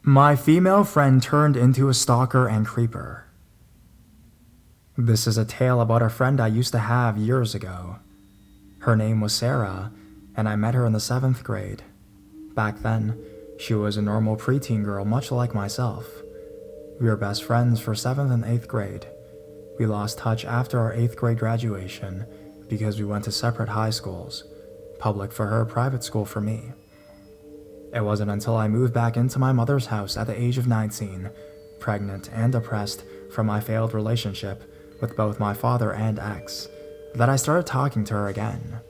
My female friend turned into a stalker and creeper. This is a tale about a friend I used to have years ago. Her name was Sarah, and I met her in the 7th grade. Back then, she was a normal preteen girl much like myself. We were best friends for 7th and 8th grade. We lost touch after our 8th grade graduation because we went to separate high schools, public for her, private school for me. It wasn't until I moved back into my mother's house at the age of 19, pregnant and depressed from my failed relationship with both my father and ex, that I started talking to her again.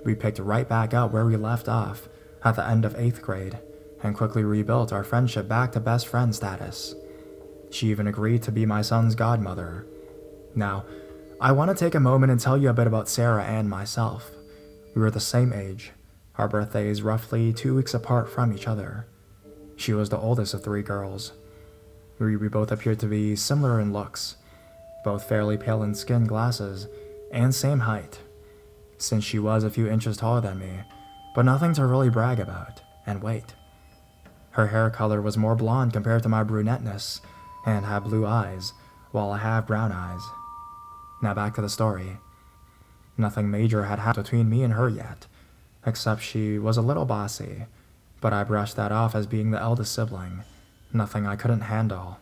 We picked right back up where we left off at the end of 8th grade and quickly rebuilt our friendship back to best friend status. She even agreed to be my son's godmother. Now, I want to take a moment and tell you a bit about Sarah and myself. We were the same age. Our birthdays roughly 2 weeks apart from each other. She was the oldest of 3 girls. We both appeared to be similar in looks, both fairly pale in skin, glasses, and same height, since she was a few inches taller than me, but nothing to really brag about. And wait. Her hair color was more blonde compared to my brunetteness, and had blue eyes, while I have brown eyes. Now back to the story. Nothing major had happened between me and her yet, except she was a little bossy, but I brushed that off as being the eldest sibling, nothing I couldn't handle.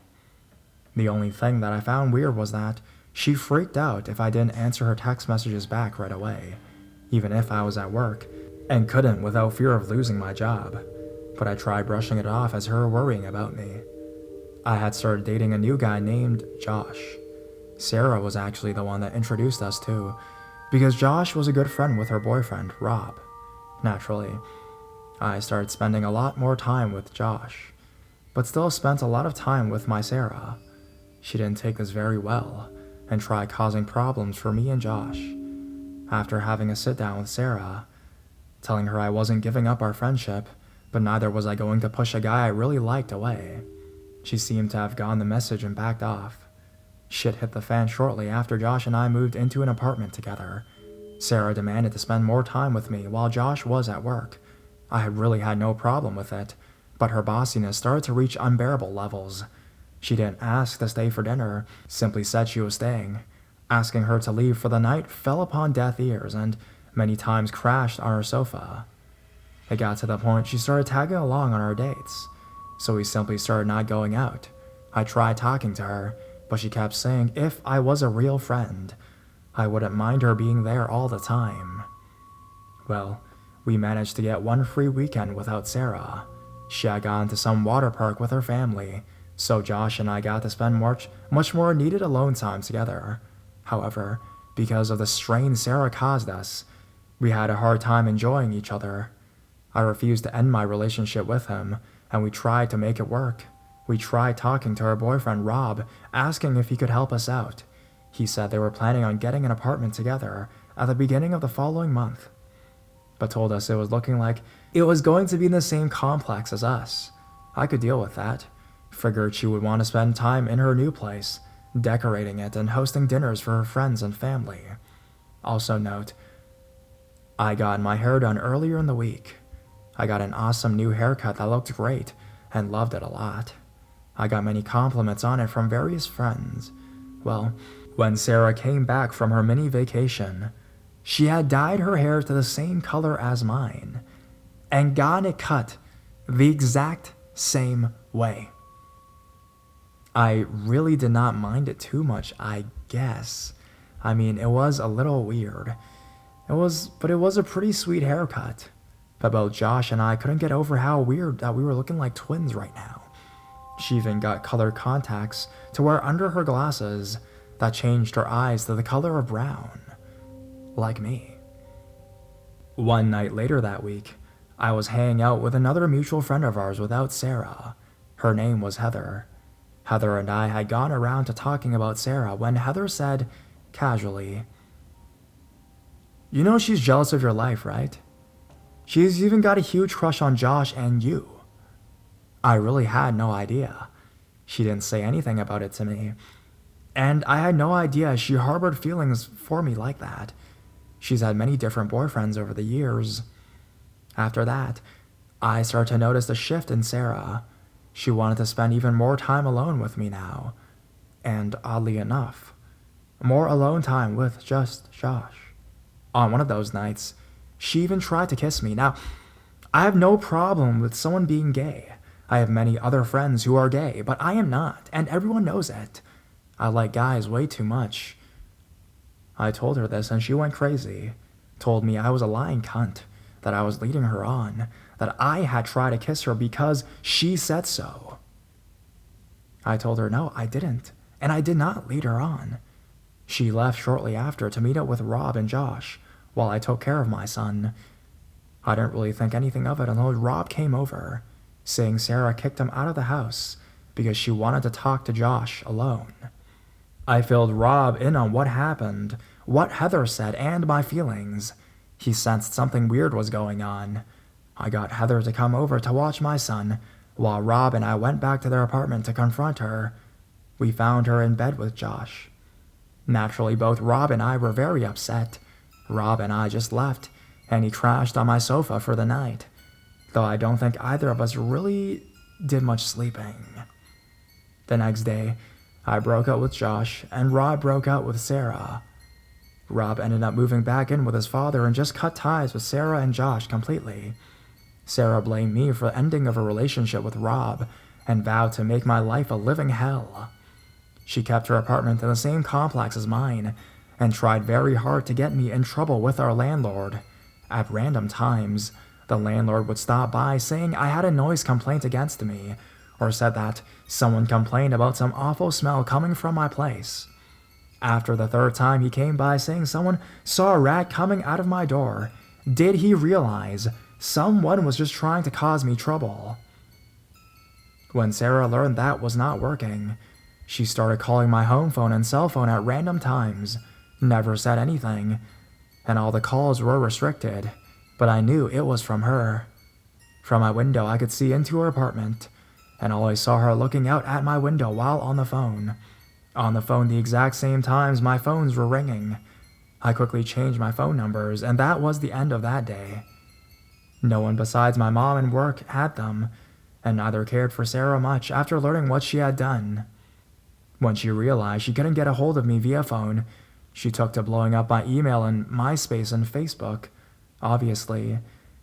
The only thing that I found weird was that she freaked out if I didn't answer her text messages back right away, even if I was at work, and couldn't without fear of losing my job, but I tried brushing it off as her worrying about me. I had started dating a new guy named Josh. Sarah was actually the one that introduced us to, because Josh was a good friend with her boyfriend, Rob. Naturally, I started spending a lot more time with Josh, but still spent a lot of time with my Sarah. She didn't take this very well, and tried causing problems for me and Josh. After having a sit down with Sarah, telling her I wasn't giving up our friendship, but neither was I going to push a guy I really liked away, she seemed to have gotten the message and backed off. Shit hit the fan shortly after Josh and I moved into an apartment together. Sarah demanded to spend more time with me while Josh was at work. I had really had no problem with it, but her bossiness started to reach unbearable levels. She didn't ask to stay for dinner, simply said she was staying. Asking her to leave for the night fell upon deaf ears and many times crashed on her sofa. It got to the point she started tagging along on our dates, so we simply started not going out. I tried talking to her, but she kept saying if I was a real friend, I wouldn't mind her being there all the time. Well, we managed to get one free weekend without Sarah. She had gone to some water park with her family, so Josh and I got to spend much more needed alone time together. However, because of the strain Sarah caused us, we had a hard time enjoying each other. I refused to end my relationship with him, and we tried to make it work. We tried talking to her boyfriend Rob, asking if he could help us out. He said they were planning on getting an apartment together at the beginning of the following month, but told us it was looking like it was going to be in the same complex as us. I could deal with that. Figured she would want to spend time in her new place, decorating it and hosting dinners for her friends and family. Also note, I got my hair done earlier in the week. I got an awesome new haircut that looked great and loved it a lot. I got many compliments on it from various friends. Well, when Sarah came back from her mini vacation, she had dyed her hair to the same color as mine and gotten it cut the exact same way. I really did not mind it too much, I guess. I mean, it was a little weird. But it was a pretty sweet haircut. But both Josh and I couldn't get over how weird that we were looking like twins right now. She even got colored contacts to wear under her glasses that changed her eyes to the color of brown, like me. One night later that week, I was hanging out with another mutual friend of ours without Sarah. Her name was Heather. Heather and I had gone around to talking about Sarah when Heather said, casually, "You know she's jealous of your life, right? She's even got a huge crush on Josh and you." I really had no idea. She didn't say anything about it to me, and I had no idea she harbored feelings for me like that. She's had many different boyfriends over the years. After that, I started to notice a shift in Sarah. She wanted to spend even more time alone with me now, and oddly enough, more alone time with just Josh. On one of those nights, she even tried to kiss me. Now, I have no problem with someone being gay. I have many other friends who are gay, but I am not, and everyone knows it. I like guys way too much. I told her this and she went crazy. Told me I was a lying cunt, that I was leading her on, that I had tried to kiss her because she said so. I told her no, I didn't, and I did not lead her on. She left shortly after to meet up with Rob and Josh while I took care of my son. I didn't really think anything of it until Rob came over, saying Sarah kicked him out of the house because she wanted to talk to Josh alone. I filled Rob in on what happened, what Heather said, and my feelings. He sensed something weird was going on. I got Heather to come over to watch my son, while Rob and I went back to their apartment to confront her. We found her in bed with Josh. Naturally, both Rob and I were very upset. Rob and I just left, and he crashed on my sofa for the night, though I don't think either of us really did much sleeping. The next day, I broke up with Josh, and Rob broke up with Sarah. Rob ended up moving back in with his father and just cut ties with Sarah and Josh completely. Sarah blamed me for the ending of her relationship with Rob and vowed to make my life a living hell. She kept her apartment in the same complex as mine and tried very hard to get me in trouble with our landlord. At random times, the landlord would stop by saying I had a noise complaint against me, or said that someone complained about some awful smell coming from my place. After the third time he came by saying someone saw a rat coming out of my door, did he realize someone was just trying to cause me trouble. When Sarah learned that was not working, she started calling my home phone and cell phone at random times, never said anything, and all the calls were restricted, but I knew it was from her. From my window I could see into her apartment, and always saw her looking out at my window while on the phone. On the phone the exact same times my phones were ringing. I quickly changed my phone numbers, and that was the end of that day. No one besides my mom and work had them, and neither cared for Sarah much after learning what she had done. When she realized she couldn't get a hold of me via phone, she took to blowing up my email and MySpace and Facebook. Obviously,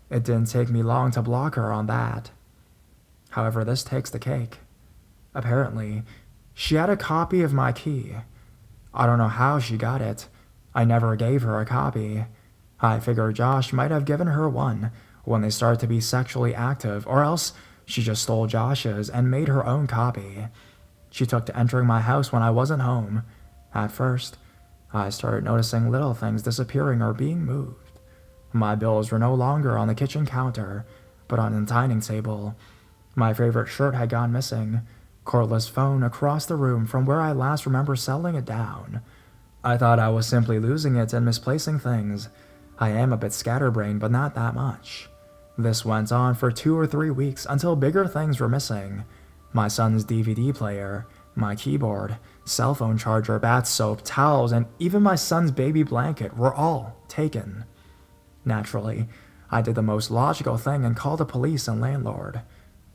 it didn't take me long to block her on that. However, this takes the cake. Apparently, she had a copy of my key. I don't know how she got it. I never gave her a copy. I figured Josh might have given her one when they started to be sexually active, or else she just stole Josh's and made her own copy. She took to entering my house when I wasn't home. At first, I started noticing little things disappearing or being moved. My bills were no longer on the kitchen counter, but on the dining table. My favorite shirt had gone missing. Cordless phone across the room from where I last remember settling it down. I thought I was simply losing it and misplacing things. I am a bit scatterbrained, but not that much. This went on for 2 or 3 weeks until bigger things were missing. My son's DVD player, my keyboard, cell phone charger, bath soap, towels, and even my son's baby blanket were all taken. Naturally, I did the most logical thing and called the police and landlord.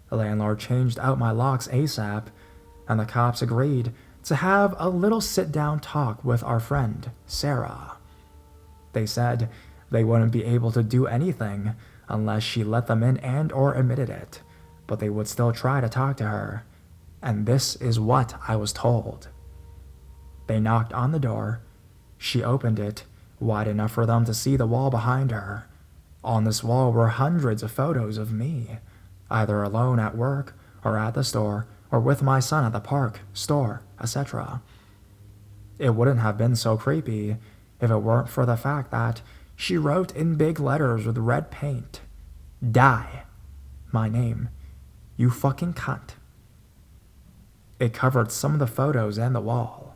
The landlord changed out my locks ASAP, and the cops agreed to have a little sit-down talk with our friend, Sarah. They said they wouldn't be able to do anything unless she let them in and or admitted it, but they would still try to talk to her, and this is what I was told. They knocked on the door. She opened it, wide enough for them to see the wall behind her. On this wall were hundreds of photos of me, either alone at work, or at the store, or with my son at the park, store, etc. It wouldn't have been so creepy if it weren't for the fact that she wrote in big letters with red paint, "Die. My name. You fucking cunt." It covered some of the photos and the wall.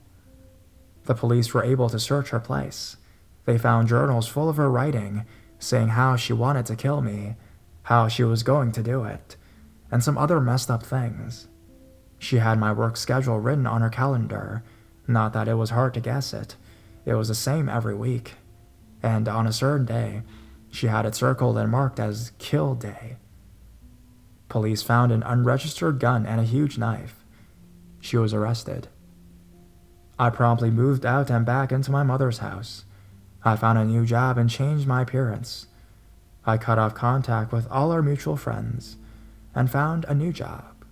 The police were able to search her place. They found journals full of her writing, saying how she wanted to kill me, how she was going to do it, and some other messed up things. She had my work schedule written on her calendar, not that it was hard to guess it. It was the same every week, and on a certain day, she had it circled and marked as Kill Day. Police found an unregistered gun and a huge knife. She was arrested. I promptly moved out and back into my mother's house. I found a new job and changed my appearance. I cut off contact with all our mutual friends and found a new job.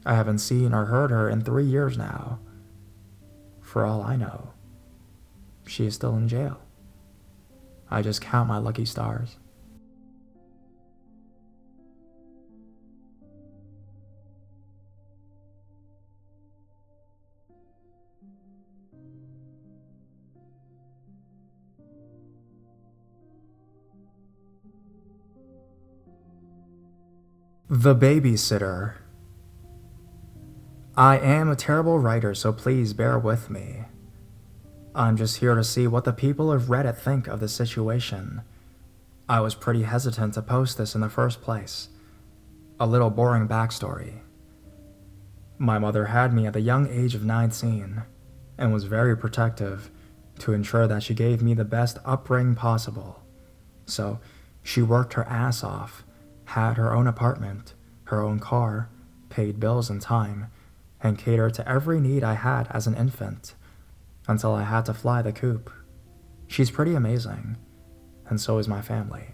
I haven't seen or heard her in 3 years now. For all I know, she is still in jail. I just count my lucky stars. The Babysitter. I am a terrible writer, so please bear with me. I'm just here to see what the people of Reddit think of the situation. I was pretty hesitant to post this in the first place. A little boring backstory. My mother had me at the young age of 19 and was very protective to ensure that she gave me the best upbringing possible. So she worked her ass off, had her own apartment, her own car, paid bills in time, and catered to every need I had as an infant, until I had to fly the coop. She's pretty amazing, and so is my family.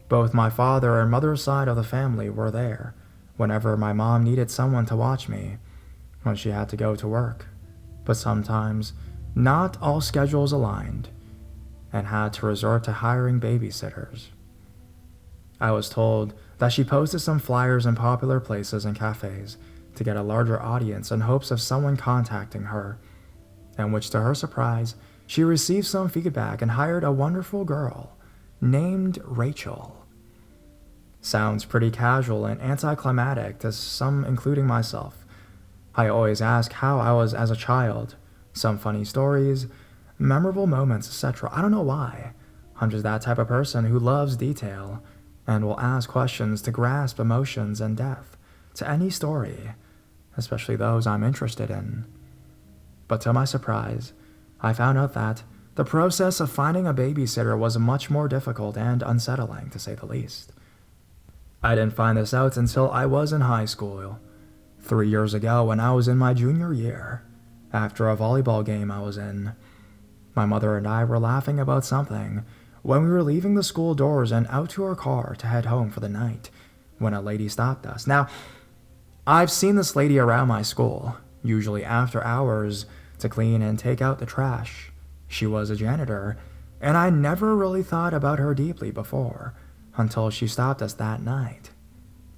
Both my father and mother's side of the family were there whenever my mom needed someone to watch me when she had to go to work, but sometimes not all schedules aligned, and had to resort to hiring babysitters. I was told that she posted some flyers in popular places and cafes to get a larger audience in hopes of someone contacting her, and which to her surprise, she received some feedback and hired a wonderful girl named Rachel. Sounds pretty casual and anticlimactic to some, including myself. I always ask how I was as a child, some funny stories, memorable moments, etc. I don't know why. I'm just that type of person who loves detail and will ask questions to grasp emotions and depth to any story, especially those I'm interested in. But to my surprise, I found out that the process of finding a babysitter was much more difficult and unsettling, to say the least. I didn't find this out until I was in high school, 3 years ago when I was in my junior year, after a volleyball game I was in. My mother and I were laughing about something when we were leaving the school doors and out to our car to head home for the night, when a lady stopped us. Now, I've seen this lady around my school, usually after hours, to clean and take out the trash. She was a janitor, and I never really thought about her deeply before, until she stopped us that night.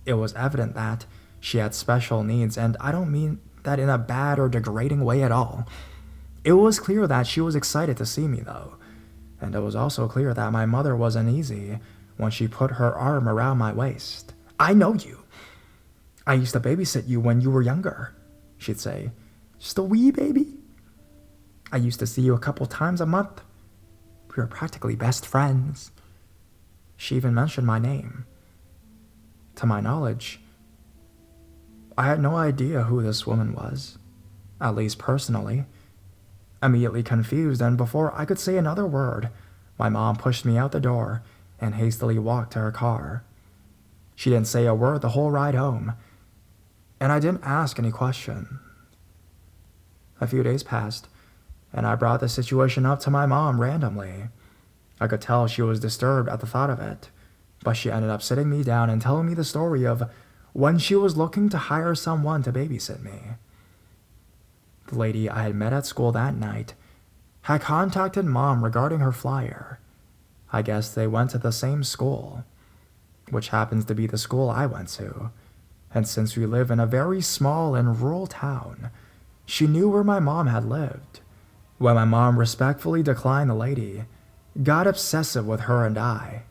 It was evident that she had special needs, and I don't mean that in a bad or degrading way at all. It was clear that she was excited to see me, though, and it was also clear that my mother was uneasy when she put her arm around my waist. "I know you. I used to babysit you when you were younger," she'd say. "Just a wee baby. I used to see you a couple times a month. We were practically best friends." She even mentioned my name. To my knowledge, I had no idea who this woman was, at least personally. Immediately confused, and before I could say another word, my mom pushed me out the door and hastily walked to her car. She didn't say a word the whole ride home, and I didn't ask any questions. A few days passed, and I brought the situation up to my mom randomly. I could tell she was disturbed at the thought of it, but she ended up sitting me down and telling me the story of when she was looking to hire someone to babysit me. The lady I had met at school that night had contacted Mom regarding her flyer. I guess they went to the same school, which happens to be the school I went to, and since we live in a very small and rural town, she knew where my mom had lived. When my mom respectfully declined the lady, got obsessive with her and I,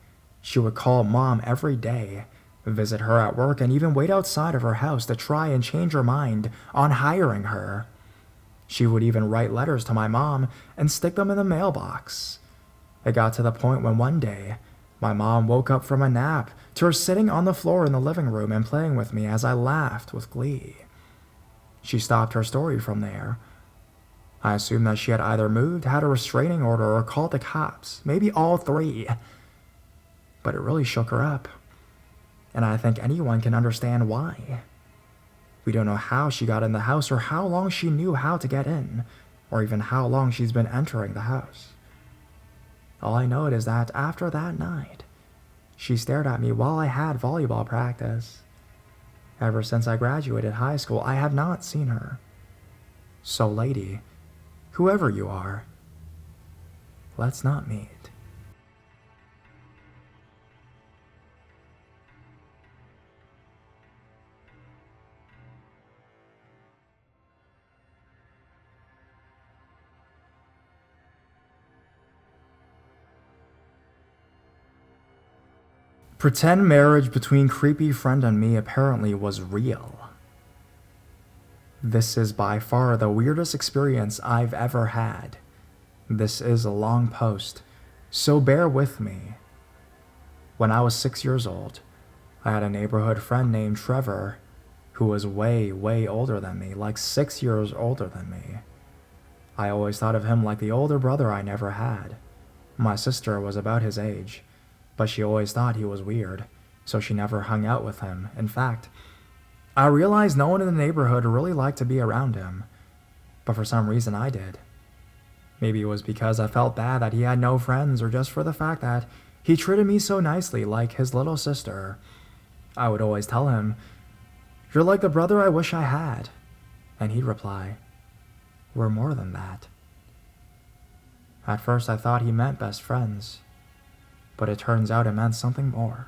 she would call Mom every day, visit her at work, and even wait outside of her house to try and change her mind on hiring her. She would even write letters to my mom and stick them in the mailbox. It got to the point when one day, my mom woke up from a nap to her sitting on the floor in the living room and playing with me as I laughed with glee. She stopped her story from there. I assumed that she had either moved, had a restraining order, or called the cops, maybe all three. But it really shook her up. and I think anyone can understand why. We don't know how she got in the house or how long she knew how to get in, or even how long she's been entering the house. All I know is that after that night, she stared at me while I had volleyball practice. Ever since I graduated high school, I have not seen her. So, lady, whoever you are, let's not meet. Pretend marriage between creepy friend and me apparently was real. This is by far the weirdest experience I've ever had. This is a long post, so bear with me. When I was 6 years old, I had a neighborhood friend named Trevor who was way, way older than me, like 6 years older than me. I always thought of him like the older brother I never had. My sister was about his age, but she always thought he was weird, so she never hung out with him. In fact, I realized no one in the neighborhood really liked to be around him, but for some reason I did. Maybe it was because I felt bad that he had no friends, or just for the fact that he treated me so nicely like his little sister. I would always tell him, "You're like the brother I wish I had." And he'd reply, "We're more than that." At first I thought he meant best friends, but it turns out it meant something more.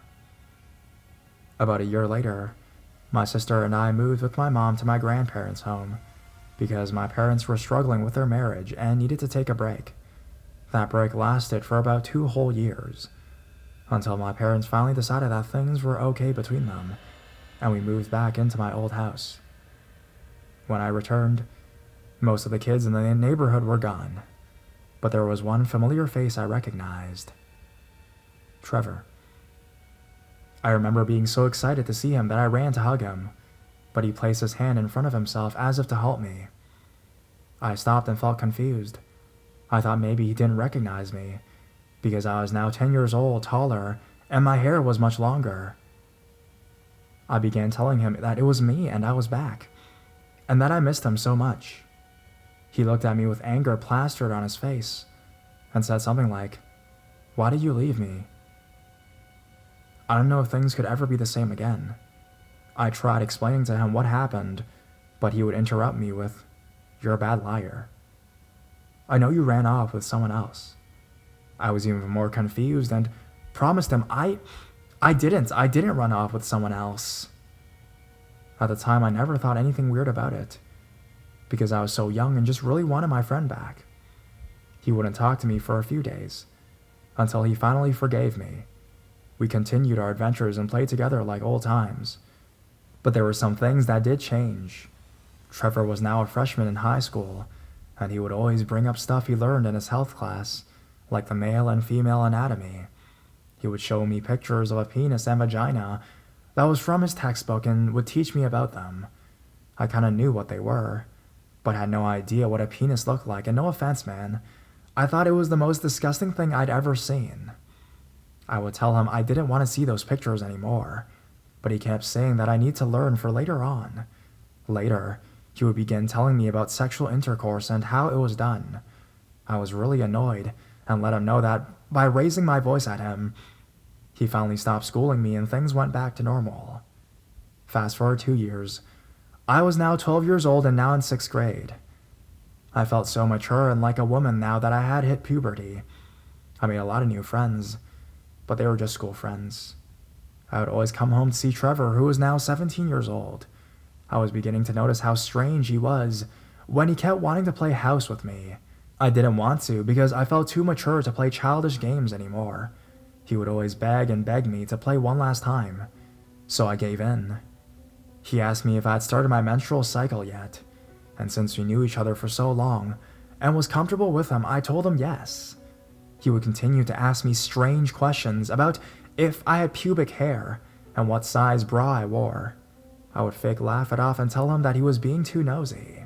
About a year later, my sister and I moved with my mom to my grandparents' home because my parents were struggling with their marriage and needed to take a break. That break lasted for about 2 whole years, until my parents finally decided that things were okay between them, and we moved back into my old house. When I returned, most of the kids in the neighborhood were gone, but there was one familiar face I recognized. Trevor. I remember being so excited to see him that I ran to hug him, but he placed his hand in front of himself as if to help me. I stopped and felt confused. I thought maybe he didn't recognize me, because I was now 10 years old, taller, and my hair was much longer. I began telling him that it was me and I was back, and that I missed him so much. He looked at me with anger plastered on his face, and said something like, "Why did you leave me?" I don't know if things could ever be the same again. I tried explaining to him what happened, but he would interrupt me with, "You're a bad liar. I know you ran off with someone else." I was even more confused and promised him I didn't run off with someone else. At the time, I never thought anything weird about it, because I was so young and just really wanted my friend back. He wouldn't talk to me for a few days, until he finally forgave me. We continued our adventures and played together like old times. But there were some things that did change. Trevor was now a freshman in high school, and he would always bring up stuff he learned in his health class, like the male and female anatomy. He would show me pictures of a penis and vagina that was from his textbook and would teach me about them. I kinda knew what they were, but had no idea what a penis looked like, and no offense, man, I thought it was the most disgusting thing I'd ever seen. I would tell him I didn't want to see those pictures anymore, but he kept saying that I need to learn for later on. Later, he would begin telling me about sexual intercourse and how it was done. I was really annoyed and let him know that by raising my voice at him, he finally stopped schooling me and things went back to normal. Fast forward 2 years, I was now 12 years old and now in 6th grade. I felt so mature and like a woman now that I had hit puberty. I made a lot of new friends, but they were just school friends. I would always come home to see Trevor, who was now 17 years old. I was beginning to notice how strange he was when he kept wanting to play house with me. I didn't want to because I felt too mature to play childish games anymore. He would always beg and beg me to play one last time, so I gave in. He asked me if I had started my menstrual cycle yet, and since we knew each other for so long and was comfortable with him, I told him yes. He would continue to ask me strange questions about if I had pubic hair and what size bra I wore. I would fake laugh it off and tell him that he was being too nosy.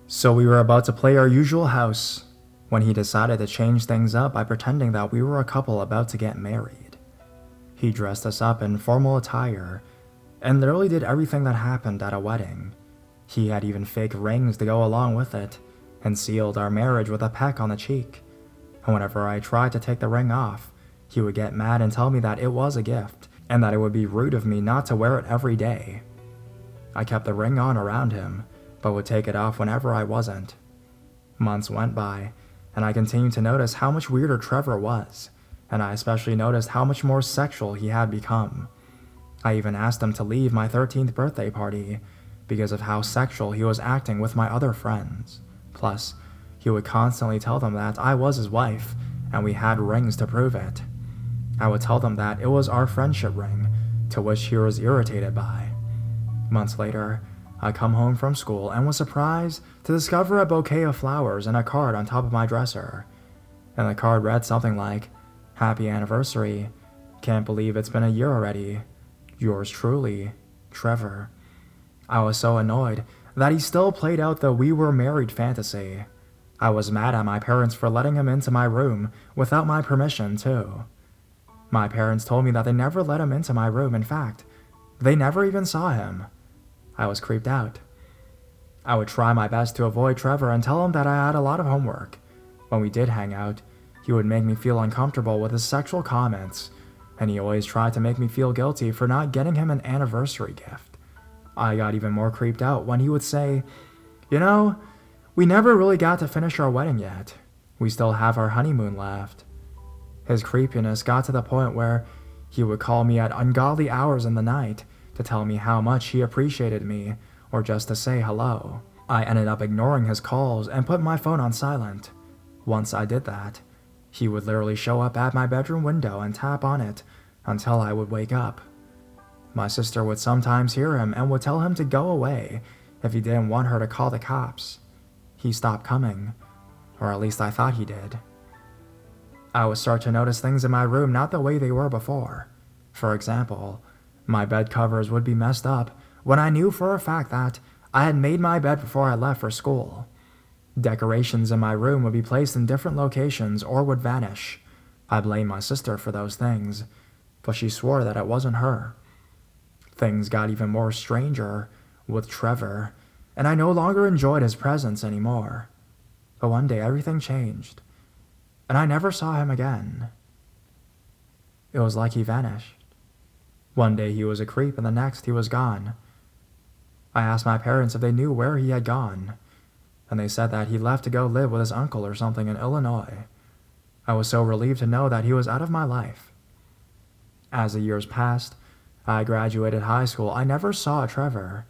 So we were about to play our usual house when he decided to change things up by pretending that we were a couple about to get married. He dressed us up in formal attire and literally did everything that happened at a wedding. He had even fake rings to go along with it and sealed our marriage with a peck on the cheek. And whenever I tried to take the ring off, he would get mad and tell me that it was a gift and that it would be rude of me not to wear it every day. I kept the ring on around him, but would take it off whenever I wasn't. Months went by, and I continued to notice how much weirder Trevor was, and I especially noticed how much more sexual he had become. I even asked him to leave my 13th birthday party because of how sexual he was acting with my other friends. Plus, he would constantly tell them that I was his wife, and we had rings to prove it. I would tell them that it was our friendship ring, to which he was irritated by. Months later, I come home from school and was surprised to discover a bouquet of flowers and a card on top of my dresser. And the card read something like, "Happy anniversary. Can't believe it's been a year already. Yours truly, Trevor." I was so annoyed that he still played out the "we were married" fantasy. I was mad at my parents for letting him into my room without my permission, too. My parents told me that they never let him into my room. In fact, they never even saw him. I was creeped out. I would try my best to avoid Trevor and tell him that I had a lot of homework. When we did hang out, he would make me feel uncomfortable with his sexual comments, and he always tried to make me feel guilty for not getting him an anniversary gift. I got even more creeped out when he would say, "You know, we never really got to finish our wedding yet. We still have our honeymoon left." His creepiness got to the point where he would call me at ungodly hours in the night to tell me how much he appreciated me, or just to say hello. I ended up ignoring his calls and put my phone on silent. Once I did that, he would literally show up at my bedroom window and tap on it until I would wake up. My sister would sometimes hear him and would tell him to go away if he didn't want her to call the cops. He stopped coming, or at least I thought he did. I would start to notice things in my room not the way they were before. For example, my bed covers would be messed up when I knew for a fact that I had made my bed before I left for school. Decorations in my room would be placed in different locations or would vanish. I blamed my sister for those things, but she swore that it wasn't her. Things got even more stranger with Trevor, and I no longer enjoyed his presence anymore. But one day everything changed, and I never saw him again. It was like he vanished. One day he was a creep and the next he was gone. I asked my parents if they knew where he had gone, and they said that he left to go live with his uncle or something in Illinois. I was so relieved to know that he was out of my life. As the years passed, I graduated high school. I never saw Trevor.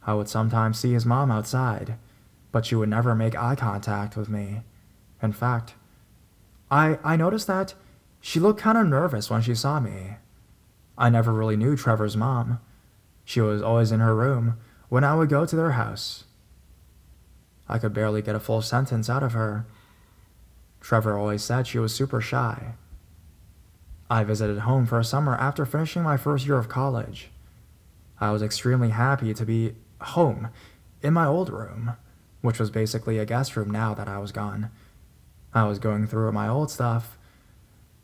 I would sometimes see his mom outside, but she would never make eye contact with me. In fact, I noticed that she looked kind of nervous when she saw me. I never really knew Trevor's mom. She was always in her room when I would go to their house. I could barely get a full sentence out of her. Trevor always said she was super shy. I visited home for a summer after finishing my first year of college. I was extremely happy to be home in my old room, which was basically a guest room now that I was gone. I was going through my old stuff,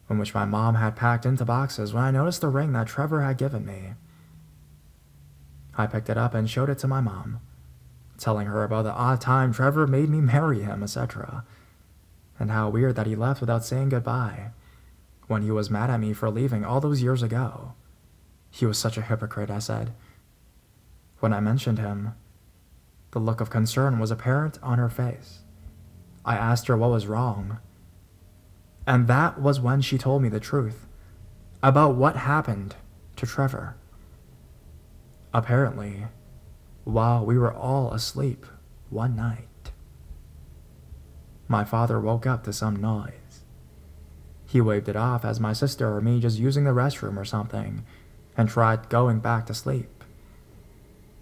in which my mom had packed into boxes, when I noticed the ring that Trevor had given me. I picked it up and showed it to my mom, telling her about the odd time Trevor made me marry him, etc., and how weird that he left without saying goodbye, when he was mad at me for leaving all those years ago. He was such a hypocrite, I said. When I mentioned him, the look of concern was apparent on her face. I asked her what was wrong, and that was when she told me the truth about what happened to Trevor. Apparently, while we were all asleep one night, my father woke up to some noise. He waved it off as my sister or me just using the restroom or something, and tried going back to sleep.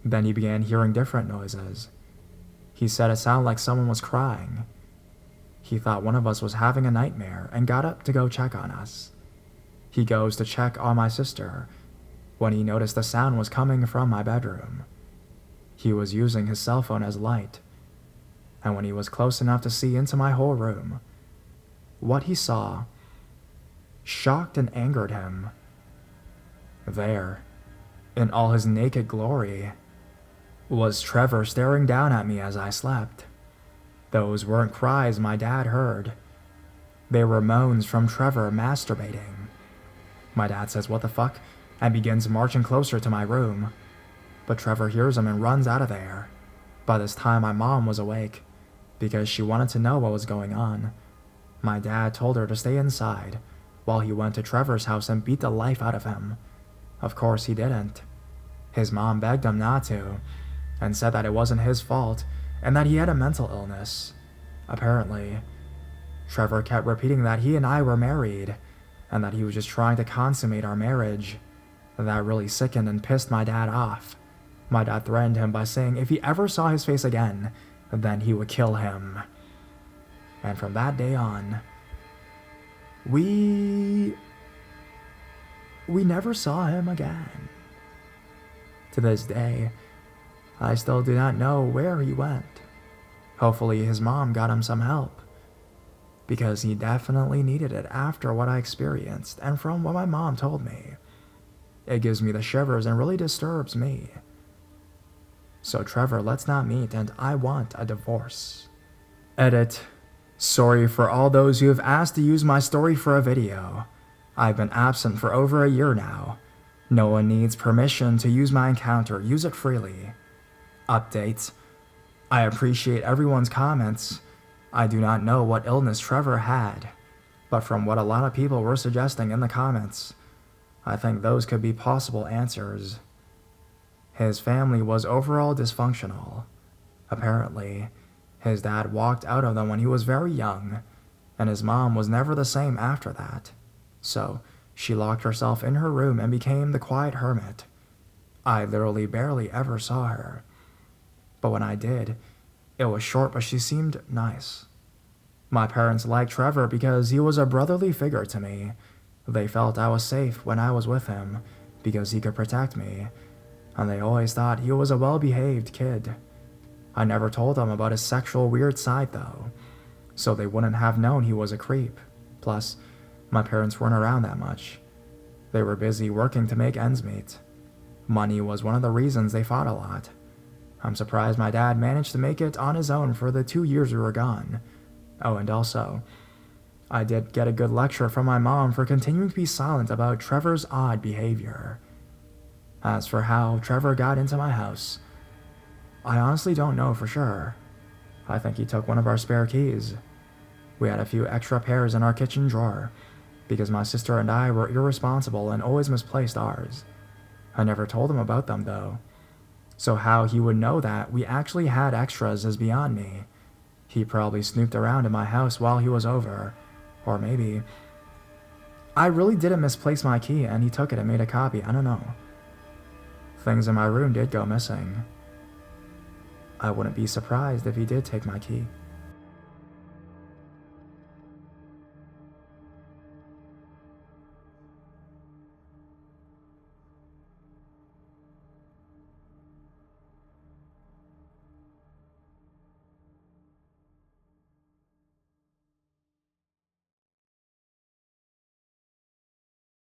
Then he began hearing different noises. He said it sounded like someone was crying. He thought one of us was having a nightmare and got up to go check on us. He goes to check on my sister when he noticed the sound was coming from my bedroom. He was using his cell phone as light. and when he was close enough to see into my whole room, what he saw shocked and angered him. There, in all his naked glory, was Trevor staring down at me as I slept. Those weren't cries my dad heard. They were moans from Trevor masturbating. My dad says, "What the fuck?" and begins marching closer to my room. But Trevor hears him and runs out of there. By this time, my mom was awake because she wanted to know what was going on. My dad told her to stay inside while he went to Trevor's house and beat the life out of him. Of course he didn't. His mom begged him not to and said that it wasn't his fault and that he had a mental illness. Apparently, Trevor kept repeating that he and I were married and that he was just trying to consummate our marriage. That really sickened and pissed my dad off. My dad threatened him by saying if he ever saw his face again, then he would kill him. And from that day on, we never saw him again. To this day, I still do not know where he went. Hopefully his mom got him some help, because he definitely needed it after what I experienced, and from what my mom told me. It gives me the shivers and really disturbs me. So Trevor, let's not meet, and I want a divorce. Edit. Sorry for all those who have asked to use my story for a video. I've been absent for over a year now. No one needs permission to use my encounter. Use it freely. Update. I appreciate everyone's comments. I do not know what illness Trevor had, but from what a lot of people were suggesting in the comments, I think those could be possible answers. His family was overall dysfunctional. Apparently, his dad walked out of them when he was very young, and his mom was never the same after that. So, she locked herself in her room and became the quiet hermit. I literally barely ever saw her. But when I did, it was short, but she seemed nice. My parents liked Trevor because he was a brotherly figure to me. They felt I was safe when I was with him because he could protect me, and they always thought he was a well-behaved kid. I never told them about his sexual weird side though, so they wouldn't have known he was a creep. Plus, my parents weren't around that much. They were busy working to make ends meet. Money was one of the reasons they fought a lot. I'm surprised my dad managed to make it on his own for the 2 years we were gone. Oh, and also, I did get a good lecture from my mom for continuing to be silent about Trevor's odd behavior. As for how Trevor got into my house, I honestly don't know for sure. I think he took one of our spare keys. We had a few extra pairs in our kitchen drawer, because my sister and I were irresponsible and always misplaced ours. I never told him about them though, so how he would know that we actually had extras is beyond me. He probably snooped around in my house while he was over, or maybe I really didn't misplace my key and he took it and made a copy, I don't know. Things in my room did go missing. I wouldn't be surprised if he did take my key.